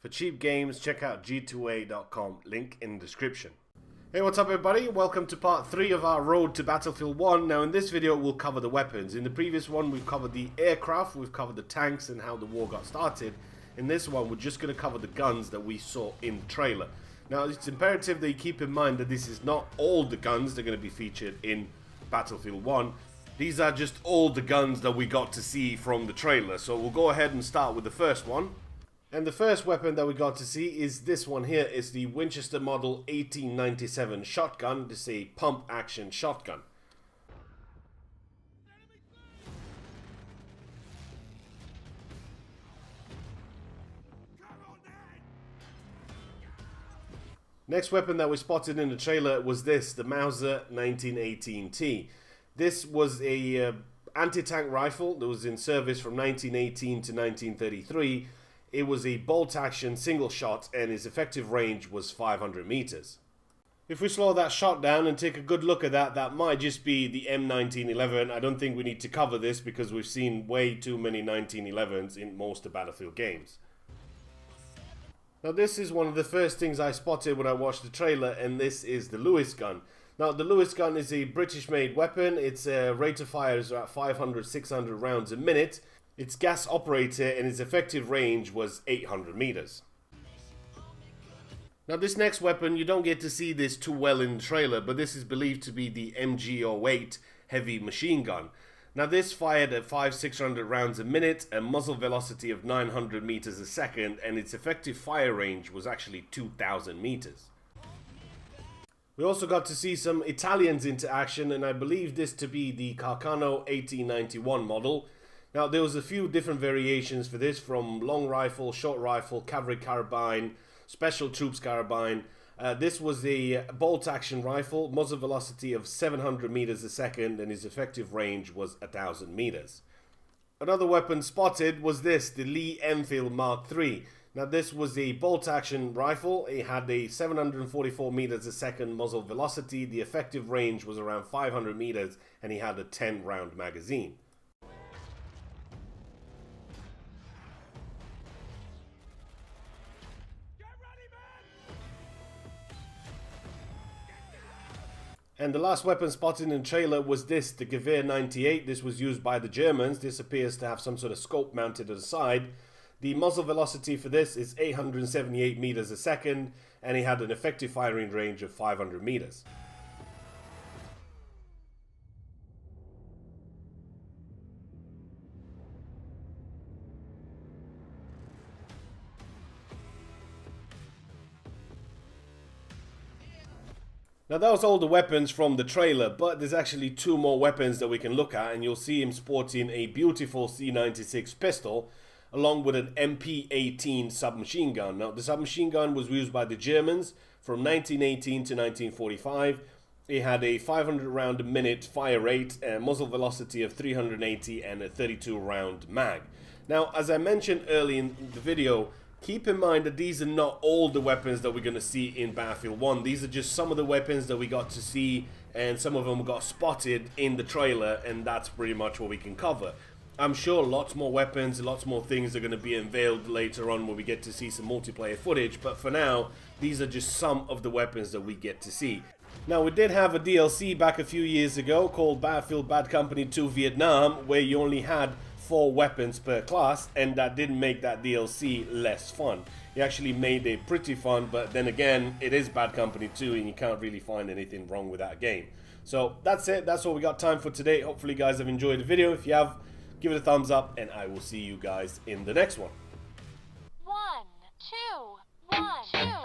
For cheap games, check out g2a.com, link in the description. Hey, what's up everybody? Welcome to part 3 of our road to Battlefield 1. Now in this video we'll cover the weapons. In the previous one we've covered the aircraft, we've covered the tanks and how the war got started. In this one we're just going to cover the guns that we saw in the trailer. Now it's imperative that you keep in mind that this is not all the guns that are going to be featured in Battlefield 1. These are just all the guns that we got to see from the trailer. So we'll go ahead and start with the first one. And the first weapon that we got to see is this one here. It's the Winchester Model 1897 shotgun. This is a pump action shotgun. Next weapon that we spotted in the trailer was this, the Mauser 1918T. This was a anti-tank rifle that was in service from 1918 to 1933. It was a bolt-action single shot and its effective range was 500 meters. If we slow that shot down and take a good look at that, that might just be the M1911. I don't think we need to cover this because we've seen way too many 1911s in most of Battlefield games. Now this is one of the first things I spotted when I watched the trailer, and this is the Lewis gun. Now the Lewis gun is a British-made weapon. Its rate of fire is about 500-600 rounds a minute. It's gas operated and its effective range was 800 meters. Now this next weapon, you don't get to see this too well in the trailer, but this is believed to be the MG08 heavy machine gun. Now this fired at 500-600 rounds a minute, a muzzle velocity of 900 meters a second, and its effective fire range was actually 2,000 meters. We also got to see some Italians into action, and I believe this to be the Carcano 1891 model. Now there was a few different variations for this, from long rifle, short rifle, cavalry carabine, special troops carabine. This was a bolt action rifle, muzzle velocity of 700 meters a second, and its effective range was 1,000 meters. Another weapon spotted was this, the Lee Enfield Mark III. Now this was a bolt action rifle. It had a 744 meters a second muzzle velocity. The effective range was around 500 meters, and he had a 10 round magazine. And the last weapon spotted in the trailer was this, the Gewehr 98. This was used by the Germans. This appears to have some sort of scope mounted at the side. The muzzle velocity for this is 878 meters a second, and it had an effective firing range of 500 meters. Now that was all the weapons from the trailer, but there's actually 2 more weapons that we can look at, and you'll see him sporting a beautiful C96 pistol along with an MP18 submachine gun. Now the submachine gun was used by the Germans from 1918 to 1945. It had a 500 round a minute fire rate, a muzzle velocity of 380 and a 32 round mag. Now as I mentioned early in the video, keep in mind that these are not all the weapons that we're going to see in Battlefield 1. These are just some of the weapons that we got to see, and some of them got spotted in the trailer, and that's pretty much what we can cover. I'm sure lots more weapons, lots more things are going to be unveiled later on when we get to see some multiplayer footage, but for now, these are just some of the weapons that we get to see. Now, we did have a DLC back a few years ago called Battlefield Bad Company 2 Vietnam, where you only had 4 weapons per class, and that didn't make that DLC less fun. It actually made it pretty fun, but then again, it is Bad Company 2 and you can't really find anything wrong with that game. So that's it, that's all we got time for today. Hopefully you guys have enjoyed the video. If you have, give it a thumbs up, and I will see you guys in the next one. 1, 2, 1, 2.